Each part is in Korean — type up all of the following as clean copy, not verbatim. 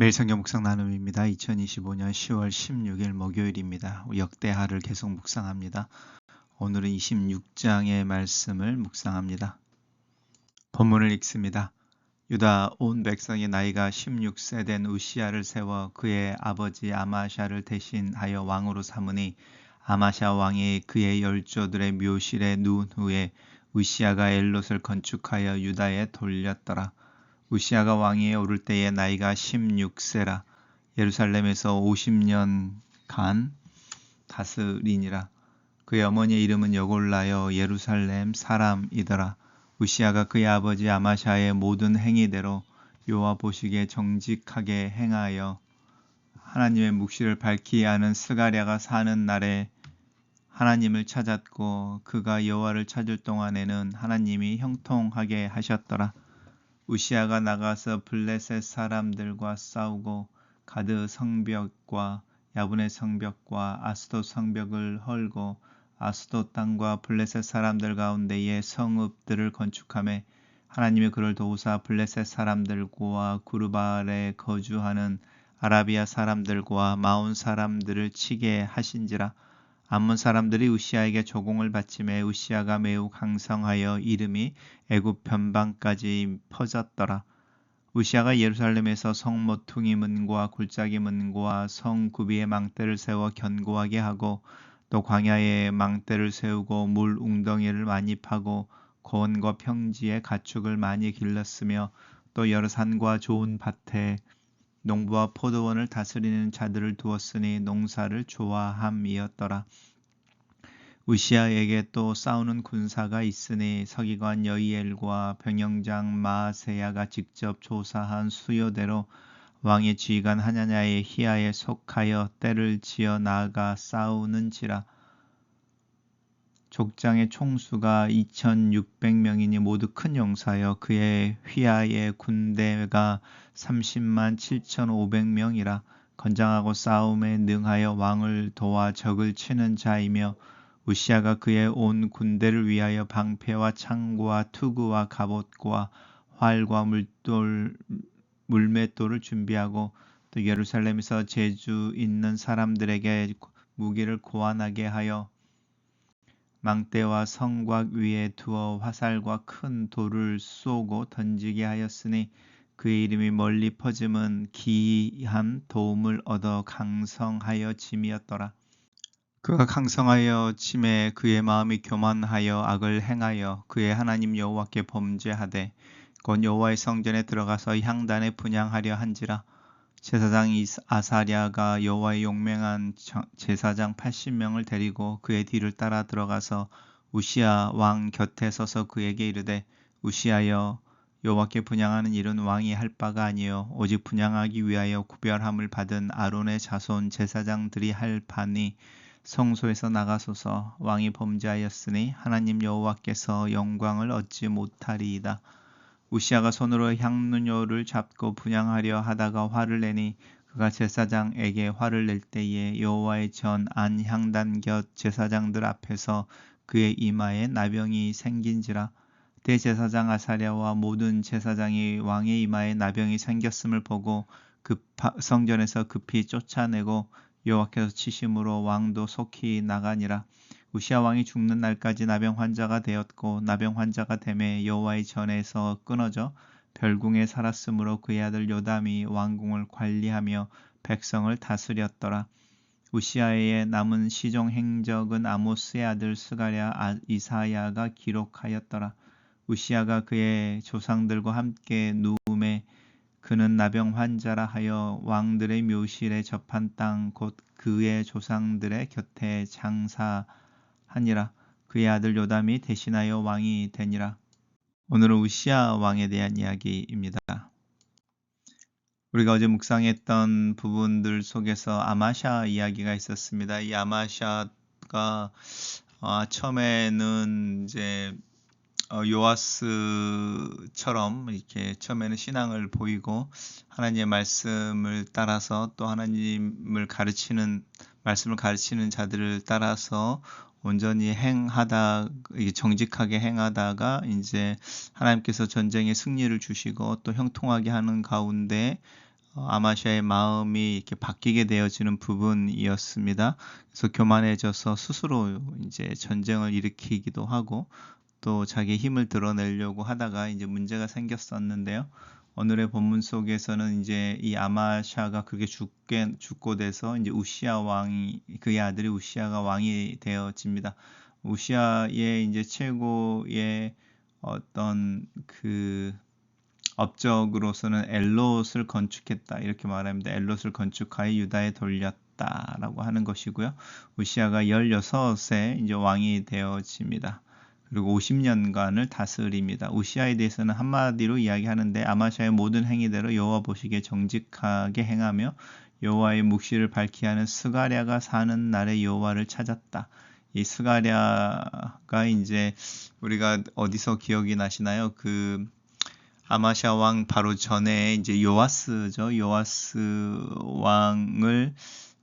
매일 성경 묵상 나눔입니다. 2025년 10월 16일 목요일입니다. 역대하를 계속 묵상합니다. 오늘은 26장의 말씀을 묵상합니다. 본문을 읽습니다. 유다 온 백성의 나이가 16세 된 우시야를 세워 그의 아버지 아마샤를 대신하여 왕으로 삼으니 아마샤 왕이 그의 열조들의 묘실에 누운 후에 우시야가 엘롯을 건축하여 유다에 돌렸더라. 우시야가 왕위에 오를 때의 나이가 16세라. 예루살렘에서 50년간 다스리니라. 그의 어머니의 이름은 여골라여 예루살렘 사람이더라. 우시야가 그의 아버지 아마샤의 모든 행위대로 여호와 보시기에 정직하게 행하여 하나님의 묵시를 밝히 아는 스가랴가 사는 날에 하나님을 찾았고 그가 여호와를 찾을 동안에는 하나님이 형통하게 하셨더라. 우시야가 나가서 블레셋 사람들과 싸우고 가드 성벽과 야분의 성벽과 아스돗 성벽을 헐고 아스돗 땅과 블레셋 사람들 가운데에 성읍들을 건축하며 하나님이 그를 도우사 블레셋 사람들과 구르발에 거주하는 아라비아 사람들과 마온 사람들을 치게 하신지라. 암몬 사람들이 우시야에게 조공을 바치매 우시야가 매우 강성하여 이름이 애굽 변방까지 퍼졌더라. 우시야가 예루살렘에서 성 모퉁이 문과 골짜기 문과 성 구비에 망대를 세워 견고하게 하고 또 광야에 망대를 세우고 물 웅덩이를 많이 파고 고원과 평지에 가축을 많이 길렀으며 또 여러 산과 좋은 밭에 농부와 포도원을 다스리는 자들을 두었으니 농사를 좋아함이었더라. 우시야에게 또 싸우는 군사가 있으니 서기관 여이엘과 병영장 마아세야가 직접 조사한 수요대로 왕의 지휘관 하냐냐의 희하에 속하여 떼를 지어 나아가 싸우는지라. 족장의 총수가 2600명이니 모두 큰 용사여 그의 휘하의 군대가 30만 7500명이라. 건장하고 싸움에 능하여 왕을 도와 적을 치는 자이며 우시야가 그의 온 군대를 위하여 방패와 창과 투구와 갑옷과 활과 물맷돌을 준비하고 또 예루살렘에서 재주 있는 사람들에게 무기를 고안하게 하여 망대와 성곽 위에 두어 화살과 큰 돌을 쏘고 던지게 하였으니 그의 이름이 멀리 퍼짐은 기이한 도움을 얻어 강성하여 짐이었더라. 그가 강성하여 짐에 그의 마음이 교만하여 악을 행하여 그의 하나님 여호와께 범죄하되 곧 여호와의 성전에 들어가서 향단에 분향하려 한지라. 제사장 아사랴가 여호와의 용맹한 제사장 80명을 데리고 그의 뒤를 따라 들어가서 우시야 왕 곁에 서서 그에게 이르되 우시야여 여호와께 분향하는 일은 왕이 할 바가 아니요 오직 분향하기 위하여 구별함을 받은 아론의 자손 제사장들이 할 바니 성소에서 나가소서. 왕이 범죄하였으니 하나님 여호와께서 영광을 얻지 못하리이다. 우시야가 손으로 향문효를 잡고 분향하려 하다가 화를 내니 그가 제사장에게 화를 낼 때에 여호와의 전 안향단 곁 제사장들 앞에서 그의 이마에 나병이 생긴지라. 대제사장 아사랴와 모든 제사장이 왕의 이마에 나병이 생겼음을 보고 성전에서 급히 쫓아내고 여호와께서 치심으로 왕도 속히 나가니라. 우시야 왕이 죽는 날까지 나병 환자가 되었고 나병 환자가 되매 여호와의 전에서 끊어져 별궁에 살았으므로 그의 아들 요담이 왕궁을 관리하며 백성을 다스렸더라. 우시야의 남은 시종 행적은 아모스의 아들 스가랴 이사야가 기록하였더라. 우시야가 그의 조상들과 함께 누움에 그는 나병 환자라 하여 왕들의 묘실에 접한 땅 곧 그의 조상들의 곁에 장사하니라. 그의 아들 요담이 대신하여 왕이 되니라. 오늘은 우시야 왕에 대한 이야기입니다. 우리가 어제 묵상했던 부분들 속에서 아마샤 이야기가 있었습니다. 이 아마샤가 처음에는 이제 요아스처럼 이렇게 처음에는 신앙을 보이고 하나님의 말씀을 따라서 또 하나님을 가르치는 말씀을 가르치는 자들을 따라서 온전히 정직하게 행하다가 이제 하나님께서 전쟁에 승리를 주시고 또 형통하게 하는 가운데 아마샤의 마음이 이렇게 바뀌게 되어지는 부분이었습니다. 그래서 교만해져서 스스로 이제 전쟁을 일으키기도 하고 또 자기의 힘을 드러내려고 하다가 이제 문제가 생겼었는데요. 오늘의 본문 속에서는 이제 이 아마샤가 그렇게 죽고 돼서 이제 우시아 왕이, 그의 아들이 우시아가 왕이 되어집니다. 우시아의 이제 최고의 어떤 그 업적으로서는 엘롯을 건축했다 이렇게 말합니다. 엘롯을 건축하여 유다에 돌렸다라고 하는 것이고요. 우시아가 16세 이제 왕이 되어집니다. 그리고 50년간을 다스립니다. 우시아에 대해서는 한마디로 이야기하는데 아마샤의 모든 행위대로 여호와 보시기에 정직하게 행하며 여호와의 묵시를 밝히 하는 스가랴가 사는 날에 여호와를 찾았다. 이 스가랴가 이제 우리가 어디서 기억이 나시나요? 그 아마샤 왕 바로 전에 이제 요아스죠. 요아스 왕을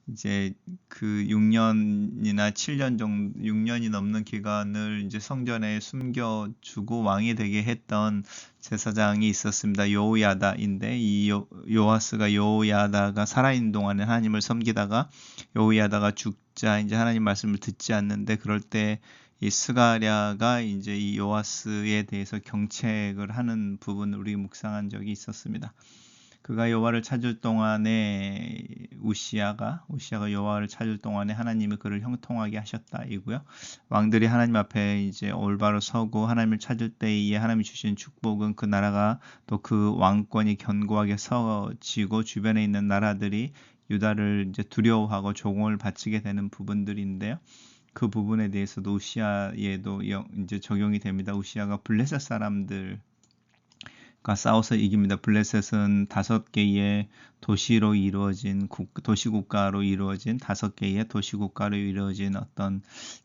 이제 그 6년이나 7년 정도, 6년이 넘는 기간을 이제 성전에 숨겨주고 왕이 되게 했던 제사장이 있었습니다. 여호야다인데 이 요아스가 여호야다가 살아있는 동안에 하나님을 섬기다가 여호야다가 죽자 이제 하나님 말씀을 듣지 않는데 그럴 때 이 스가랴가 이제 이 요아스에 대해서 경책을 하는 부분을 우리 묵상한 적이 있었습니다. 그가 여호와를 찾을 동안에 우시아가 여호와를 찾을 동안에 하나님이 그를 형통하게 하셨다 이고요. 왕들이 하나님 앞에 이제 올바로 서고 하나님을 찾을 때에 하나님이 주신 축복은 그 나라가 또 그 왕권이 견고하게 서지고 주변에 있는 나라들이 유다를 이제 두려워하고 조공을 바치게 되는 부분들인데요. 그 부분에 대해서도 우시아에도 이제 적용이 됩니다. 우시아가 블레셋 사람들과 싸워서 이깁니다. 블레셋은 5개의 도시로 이루어진 도시국가로 이루어진 5개의 도시국가로 이루어진 어떤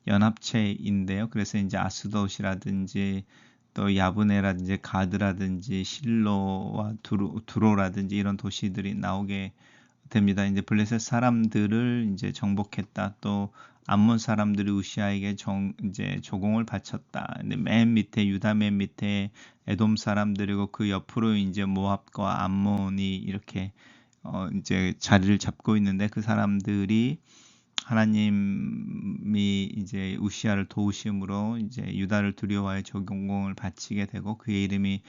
연합체인데요. 그래서 이제 아스돗이라든지 또 야브네라든지 가드라든지 실로와 두로라든지 이런 도시들이 나오게 됩니다. 이제 블레셋 사람들을 이제 정복했다. 또 암몬 사람들이 우시아에게 이제 조공을 바쳤다. 근데 맨 밑에 유다 맨 밑에 에돔 사람들이고 그 옆으로 이제 모압과 암몬이 이렇게 이제 자리를 잡고 있는데 그 사람들이 하나님이 이제 우시아를 도우심으로 이제 유다를 두려워하여 조공을 바치게 되고 그의 이름이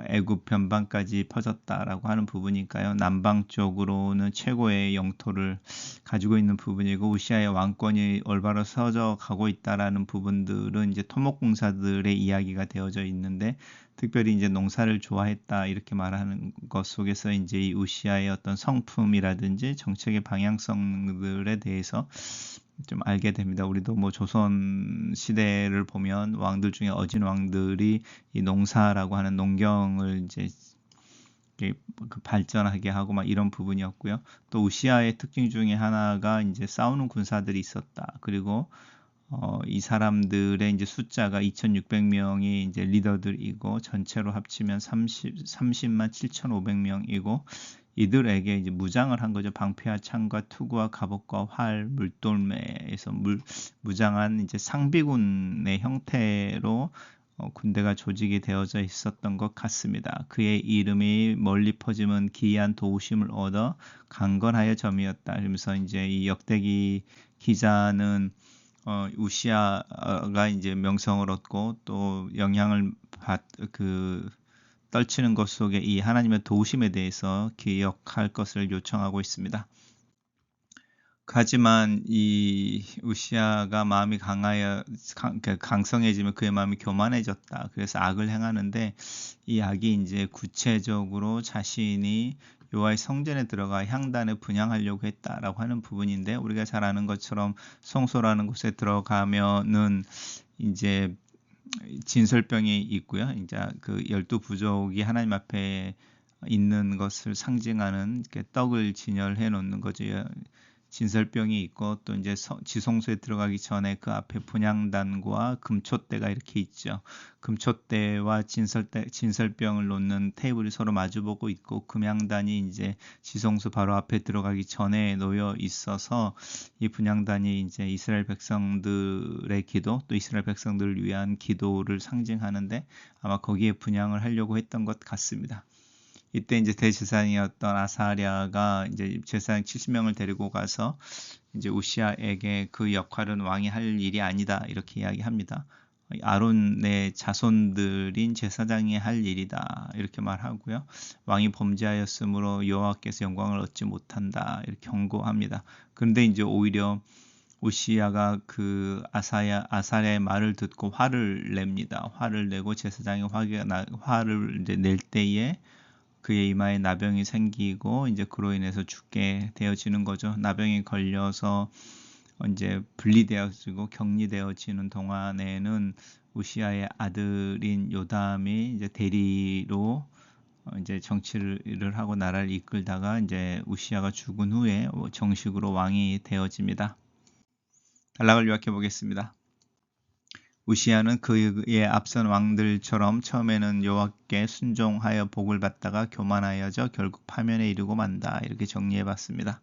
애굽 변방까지 퍼졌다라고 하는 부분이니까요. 남방 쪽으로는 최고의 영토를 가지고 있는 부분이고 우시아의 왕권이 올바로 서져 가고 있다라는 부분들은 이제 토목공사들의 이야기가 되어져 있는데 특별히 이제 농사를 좋아했다 이렇게 말하는 것 속에서 이제 이 우시아의 어떤 성품이라든지 정책의 방향성들에 대해서 좀 알게 됩니다. 우리도 뭐 조선 시대를 보면 왕들 중에 어진 왕들이 이 농사라고 하는 농경을 이제 그 발전하게 하고 막 이런 부분이었고요. 또 우시아의 특징 중에 하나가 이제 싸우는 군사들이 있었다. 그리고 이 사람들의 이제 숫자가 2,600명이 이제 리더들이고 전체로 합치면 30만 7,500명이고 이들에게 이제 무장을 한 거죠. 방패와 창과 투구와 갑옷과 활, 물돌매에서 무장한 이제 상비군의 형태로 군대가 조직이 되어져 있었던 것 같습니다. 그의 이름이 멀리 퍼지면 기이한 도우심을 얻어 강건하여 점이었다. 그러면서 이제 이 역대기 기자는 우시아가 이제 명성을 얻고 또 영향을 떨치는 것 속에 이 하나님의 도우심에 대해서 기억할 것을 요청하고 있습니다. 하지만 이 우시아가 마음이 강성해지면 그의 마음이 교만해졌다. 그래서 악을 행하는데 이 악이 이제 구체적으로 자신이 여호와의 성전에 들어가 향단을 분향하려고 했다라고 하는 부분인데 우리가 잘 아는 것처럼 성소라는 곳에 들어가면은 이제 진설병이 있고요. 이제 그 12부족이 하나님 앞에 있는 것을 상징하는 떡을 진열해 놓는 거죠. 진설병이 있고 또 이제 지성소에 들어가기 전에 그 앞에 분향단과 금촛대가 이렇게 있죠. 금촛대와 진설병을 놓는 테이블이 서로 마주보고 있고 금향단이 이제 지성소 바로 앞에 들어가기 전에 놓여 있어서 이 분향단이 이제 이스라엘 백성들의 기도 또 이스라엘 백성들을 위한 기도를 상징하는데 아마 거기에 분향을 하려고 했던 것 같습니다. 이때 이제 대제사장이었던 아사랴가 이제 제사장 70명을 데리고 가서 이제 우시아에게 그 역할은 왕이 할 일이 아니다 이렇게 이야기합니다. 아론의 자손들인 제사장이 할 일이다 이렇게 말하고요. 왕이 범죄하였으므로 여호와께서 영광을 얻지 못한다 이렇게 경고합니다. 그런데 이제 오히려 우시야가 그 아사랴의 말을 듣고 화를 냅니다. 화를 내고 제사장이 화를 이제 낼 때에 그의 이마에 나병이 생기고 이제 그로 인해서 죽게 되어지는 거죠. 나병이 걸려서 이제 분리되어지고 격리되어지는 동안에는 우시야의 아들인 요담이 이제 대리로 이제 정치를 하고 나라를 이끌다가 이제 우시야가 죽은 후에 정식으로 왕이 되어집니다. 단락을 요약해 보겠습니다. 우시야는 그의 앞선 왕들처럼 처음에는 여호와께 순종하여 복을 받다가 교만하여져 결국 파면에 이르고 만다. 이렇게 정리해 봤습니다.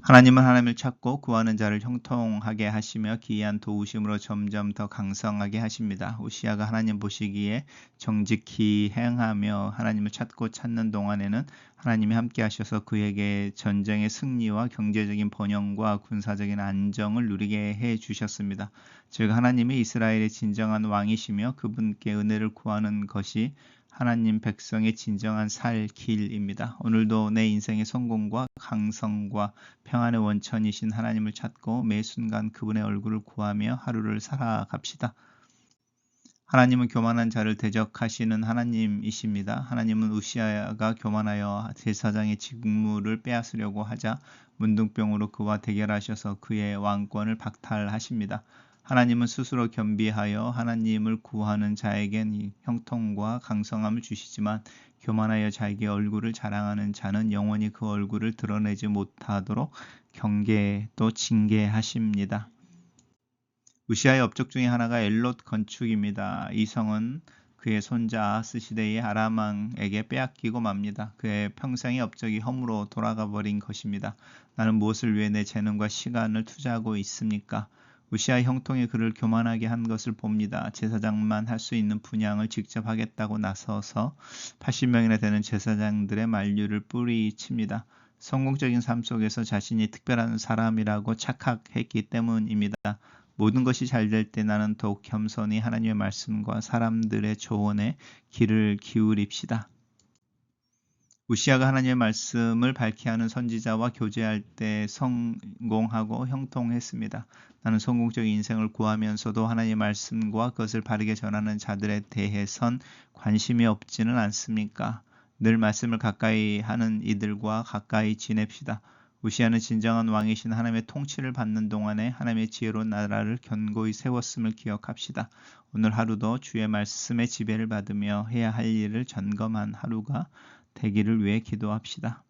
하나님은 하나님을 찾고 구하는 자를 형통하게 하시며 기이한 도우심으로 점점 더 강성하게 하십니다. 우시야가 하나님 보시기에 정직히 행하며 하나님을 찾고 찾는 동안에는 하나님이 함께 하셔서 그에게 전쟁의 승리와 경제적인 번영과 군사적인 안정을 누리게 해 주셨습니다. 즉 하나님이 이스라엘의 진정한 왕이시며 그분께 은혜를 구하는 것이 하나님 백성의 진정한 살 길입니다. 오늘도 내 인생의 성공과 강성과 평안의 원천이신 하나님을 찾고 매 순간 그분의 얼굴을 구하며 하루를 살아갑시다. 하나님은 교만한 자를 대적하시는 하나님이십니다. 하나님은 우시야가 교만하여 제사장의 직무를 빼앗으려고 하자 문둥병으로 그와 대결하셔서 그의 왕권을 박탈하십니다. 하나님은 스스로 겸비하여 하나님을 구하는 자에겐 형통과 강성함을 주시지만 교만하여 자기의 얼굴을 자랑하는 자는 영원히 그 얼굴을 드러내지 못하도록 경계 또 징계하십니다. 우시아의 업적 중에 하나가 엘롯 건축입니다. 이 성은 그의 손자 아하스 시대의 아람 왕에게 빼앗기고 맙니다. 그의 평생의 업적이 허무로 돌아가 버린 것입니다. 나는 무엇을 위해 내 재능과 시간을 투자하고 있습니까? 우시아의 형통이 그를 교만하게 한 것을 봅니다. 제사장만 할 수 있는 분향을 직접 하겠다고 나서서 80명이나 되는 제사장들의 만류를 뿌리칩니다. 성공적인 삶 속에서 자신이 특별한 사람이라고 착각했기 때문입니다. 모든 것이 잘 될 때 나는 더욱 겸손히 하나님의 말씀과 사람들의 조언에 귀를 기울입시다. 우시아가 하나님의 말씀을 밝히 하는 선지자와 교제할 때 성공하고 형통했습니다. 나는 성공적인 인생을 구하면서도 하나님의 말씀과 그것을 바르게 전하는 자들에 대해선 관심이 없지는 않습니까? 늘 말씀을 가까이 하는 이들과 가까이 지냅시다. 우시아는 진정한 왕이신 하나님의 통치를 받는 동안에 하나님의 지혜로운 나라를 견고히 세웠음을 기억합시다. 오늘 하루도 주의 말씀의 지배를 받으며 해야 할 일을 점검한 하루가 되기를 위해 기도합시다.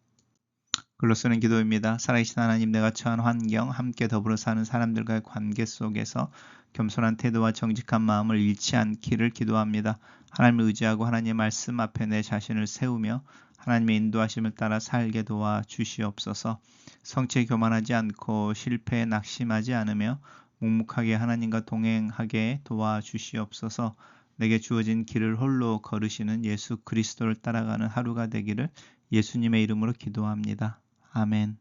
글로 쓰는 기도입니다. 살아계신 하나님, 내가 처한 환경, 함께 더불어 사는 사람들과의 관계 속에서 겸손한 태도와 정직한 마음을 잃지 않기를 기도합니다. 하나님을 의지하고 하나님의 말씀 앞에 내 자신을 세우며 하나님의 인도하심을 따라 살게 도와 주시옵소서. 성취에 교만하지 않고 실패에 낙심하지 않으며 묵묵하게 하나님과 동행하게 도와 주시옵소서. 내게 주어진 길을 홀로 걸으시는 예수 그리스도를 따라가는 하루가 되기를 예수님의 이름으로 기도합니다. 아멘.